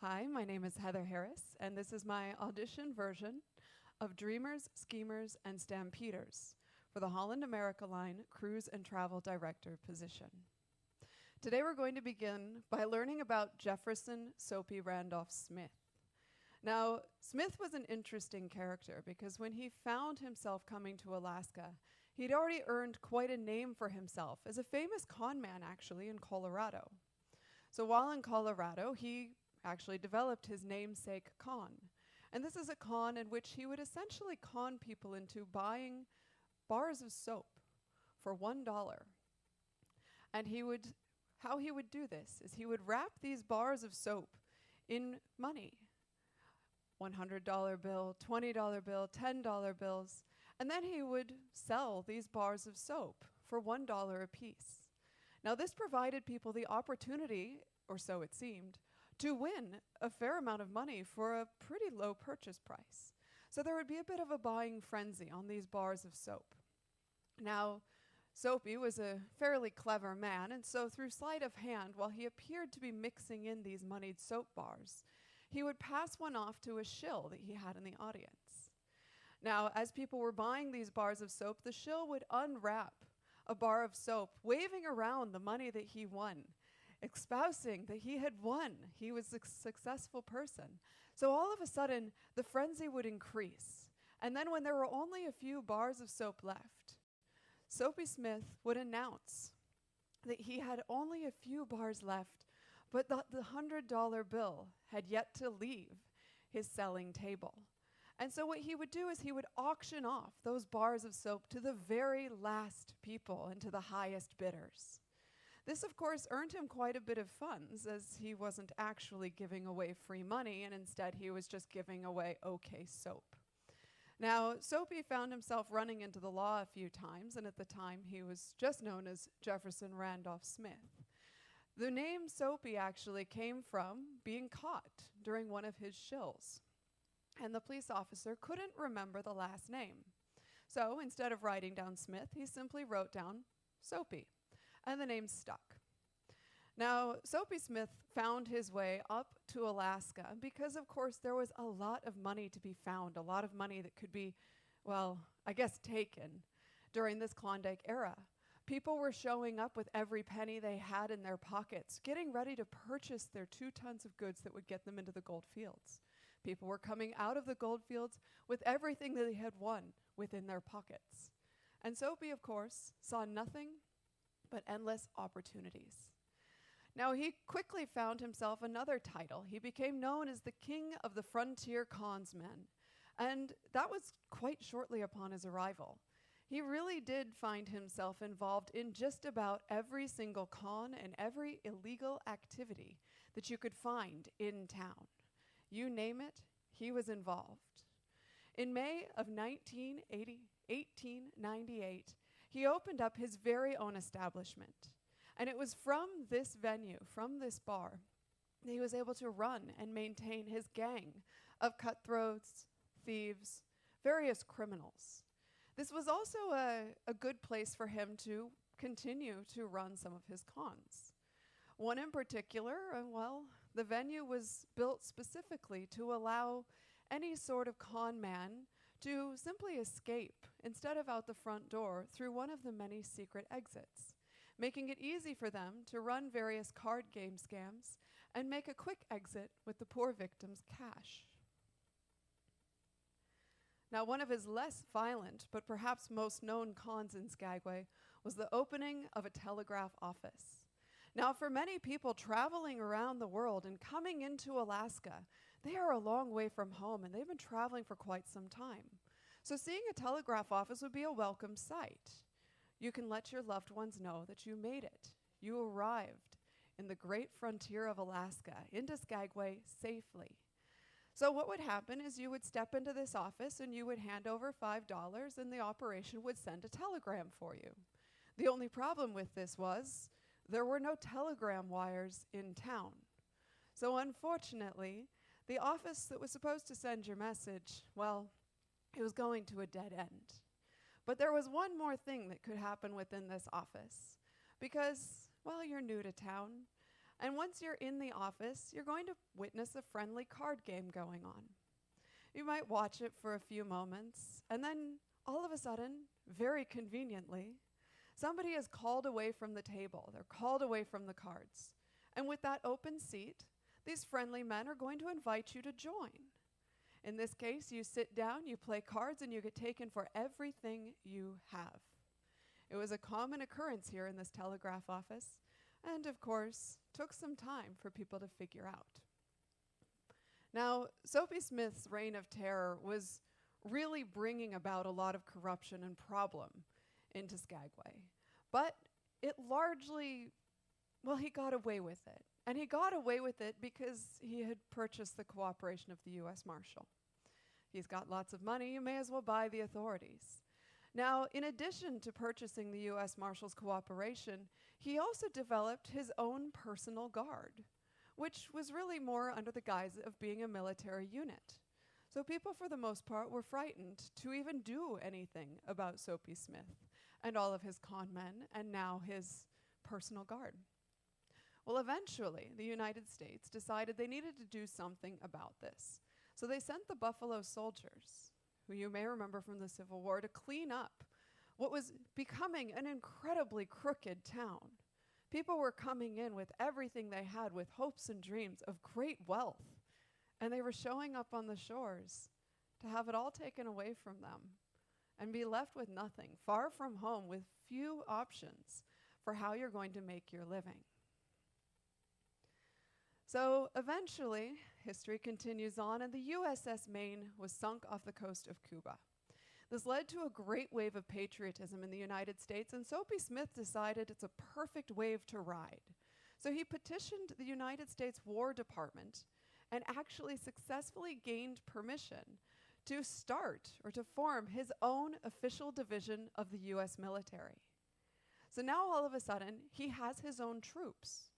Hi, my name is Heather Harris, and this is my audition version of Dreamers, Schemers, and Stampeders for the Holland America Line Cruise and Travel Director position. Today we're going to begin by learning about Jefferson Soapy Randolph Smith. Now, Smith was an interesting character because when he found himself coming to Alaska, he'd already earned quite a name for himself as a famous con man, actually, in Colorado. So while in Colorado, he actually developed his namesake con. And this is a con in which he would essentially con people into buying bars of soap for $1. And how he would do this is he would wrap these bars of soap in money. $100 bill, $20 bill, $10 bills, and then he would sell these bars of soap for $1 a piece. Now this provided people the opportunity, or so it seemed, to win a fair amount of money for a pretty low purchase price. So there would be a bit of a buying frenzy on these bars of soap. Now, Soapy was a fairly clever man, and so through sleight of hand, while he appeared to be mixing in these moneyed soap bars, he would pass one off to a shill that he had in the audience. Now, as people were buying these bars of soap, the shill would unwrap a bar of soap, waving around the money that he won, espousing that he had won. He was a successful person. So all of a sudden, the frenzy would increase. And then when there were only a few bars of soap left, Soapy Smith would announce that he had only a few bars left, but the $100 bill had yet to leave his selling table. And so what he would do is he would auction off those bars of soap to the very last people and to the highest bidders. This, of course, earned him quite a bit of funds, as he wasn't actually giving away free money, and instead he was just giving away okay soap. Now, Soapy found himself running into the law a few times, and at the time he was just known as Jefferson Randolph Smith. The name Soapy actually came from being caught during one of his shills, and the police officer couldn't remember the last name. So instead of writing down Smith, he simply wrote down Soapy, and the name stuck. Now, Soapy Smith found his way up to Alaska because, of course, there was a lot of money to be found, a lot of money that could be, well, I guess taken during this Klondike era. People were showing up with every penny they had in their pockets, getting ready to purchase their 2 tons of goods that would get them into the gold fields. People were coming out of the gold fields with everything that they had won within their pockets. And Soapy, of course, saw nothing but endless opportunities. Now, he quickly found himself another title. He became known as the King of the Frontier Consmen, and that was quite shortly upon his arrival. He really did find himself involved in just about every single con and every illegal activity that you could find in town. You name it, he was involved. In May of 1898, he opened up his very own establishment. And it was from this venue, from this bar, that he was able to run and maintain his gang of cutthroats, thieves, various criminals. This was also a good place for him to continue to run some of his cons. One in particular, the venue was built specifically to allow any sort of con man to simply escape instead of out the front door through one of the many secret exits, making it easy for them to run various card game scams and make a quick exit with the poor victim's cash. Now, one of his less violent, but perhaps most known cons in Skagway was the opening of a telegraph office. Now, for many people traveling around the world and coming into Alaska, they are a long way from home, and they've been traveling for quite some time. So seeing a telegraph office would be a welcome sight. You can let your loved ones know that you made it. You arrived in the great frontier of Alaska, into Skagway, safely. So what would happen is you would step into this office and you would hand over $5 and the operation would send a telegram for you. The only problem with this was there were no telegram wires in town. So unfortunately, the office that was supposed to send your message, it was going to a dead end. But there was one more thing that could happen within this office. Because, you're new to town, And once you're in the office, you're going to witness a friendly card game going on. You might watch it for a few moments, and then all of a sudden, very conveniently, somebody is called away from the table. They're called away from the cards. And with that open seat, these friendly men are going to invite you to join. In this case, you sit down, you play cards, and you get taken for everything you have. It was a common occurrence here in this telegraph office, and of course, took some time for people to figure out. Now, Soapy Smith's reign of terror was really bringing about a lot of corruption and problem into Skagway. But it largely, well, he got away with it. And he got away with it because he had purchased the cooperation of the U.S. Marshal. He's got lots of money, you may as well buy the authorities. Now, in addition to purchasing the U.S. Marshal's cooperation, he also developed his own personal guard, which was really more under the guise of being a military unit. So people, for the most part, were frightened to even do anything about Soapy Smith and all of his con men, and now his personal guard. Well, eventually, the United States decided they needed to do something about this. So they sent the Buffalo Soldiers, who you may remember from the Civil War, to clean up what was becoming an incredibly crooked town. People were coming in with everything they had, with hopes and dreams of great wealth, and they were showing up on the shores to have it all taken away from them and be left with nothing, far from home, with few options for how you're going to make your living. So eventually, history continues on, and the USS Maine was sunk off the coast of Cuba. This led to a great wave of patriotism in the United States, and Soapy Smith decided it's a perfect wave to ride. So he petitioned the United States War Department and actually successfully gained permission to start or to form his own official division of the US military. So now all of a sudden, he has his own troops.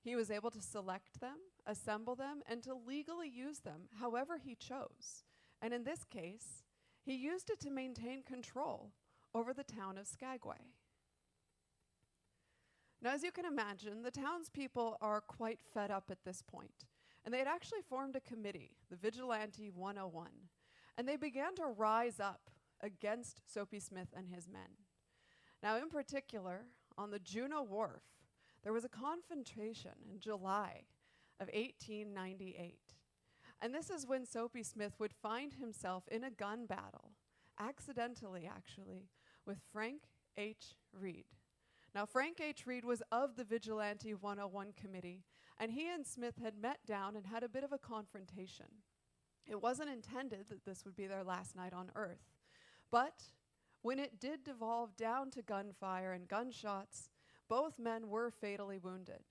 He was able to select them, assemble them, and to legally use them however he chose. And in this case, he used it to maintain control over the town of Skagway. Now, as you can imagine, the townspeople are quite fed up at this point, and they had actually formed a committee, the Vigilante 101, and they began to rise up against Soapy Smith and his men. Now, in particular, on the Juneau Wharf, there was a confrontation in July of 1898. And this is when Soapy Smith would find himself in a gun battle, accidentally actually, with Frank H. Reed. Now, Frank H. Reed was of the Vigilante 101 committee, and he and Smith had met down and had a bit of a confrontation. It wasn't intended that this would be their last night on Earth. But when it did devolve down to gunfire and gunshots, both men were fatally wounded.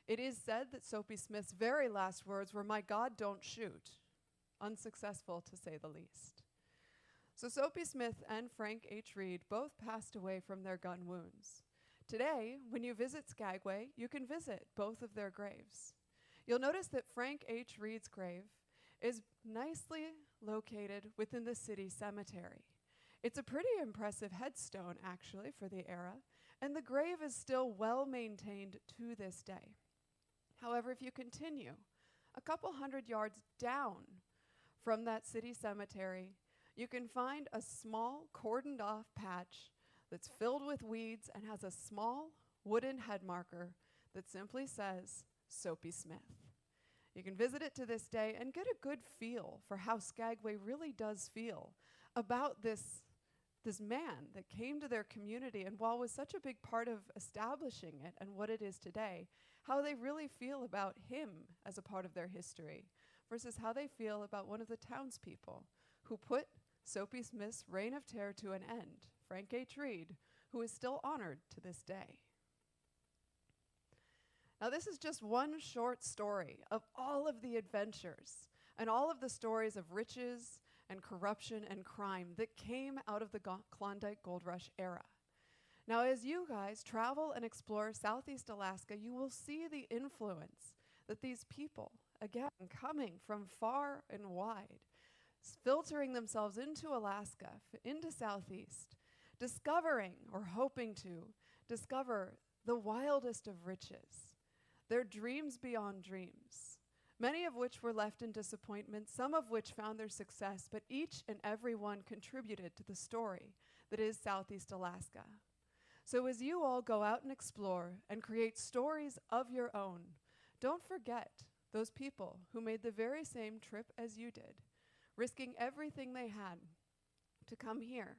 It is said that Soapy Smith's very last words were, "My God, don't shoot." Unsuccessful, to say the least. So Soapy Smith and Frank H. Reed both passed away from their gun wounds. Today, when you visit Skagway, you can visit both of their graves. You'll notice that Frank H. Reed's grave is nicely located within the city cemetery. It's a pretty impressive headstone, actually, for the era, and the grave is still well maintained to this day. However, if you continue a couple hundred yards down from that city cemetery, you can find a small cordoned off patch that's filled with weeds and has a small wooden head marker that simply says Soapy Smith. You can visit it to this day and get a good feel for how Skagway really does feel about this man that came to their community, and while was such a big part of establishing it and what it is today, how they really feel about him as a part of their history versus how they feel about one of the townspeople who put Soapy Smith's reign of terror to an end, Frank H. Reed, who is still honored to this day. Now, this is just one short story of all of the adventures and all of the stories of riches and corruption and crime that came out of the Klondike Gold Rush era. Now, as you guys travel and explore Southeast Alaska, you will see the influence that these people, again, coming from far and wide, filtering themselves into Alaska, into Southeast, discovering or hoping to discover the wildest of riches, They're dreams beyond dreams, many of which were left in disappointment, some of which found their success, but each and every one contributed to the story that is Southeast Alaska. So as you all go out and explore and create stories of your own, don't forget those people who made the very same trip as you did, risking everything they had to come here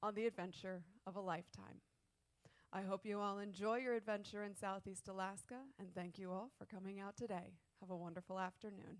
on the adventure of a lifetime. I hope you all enjoy your adventure in Southeast Alaska, and thank you all for coming out today. Have a wonderful afternoon.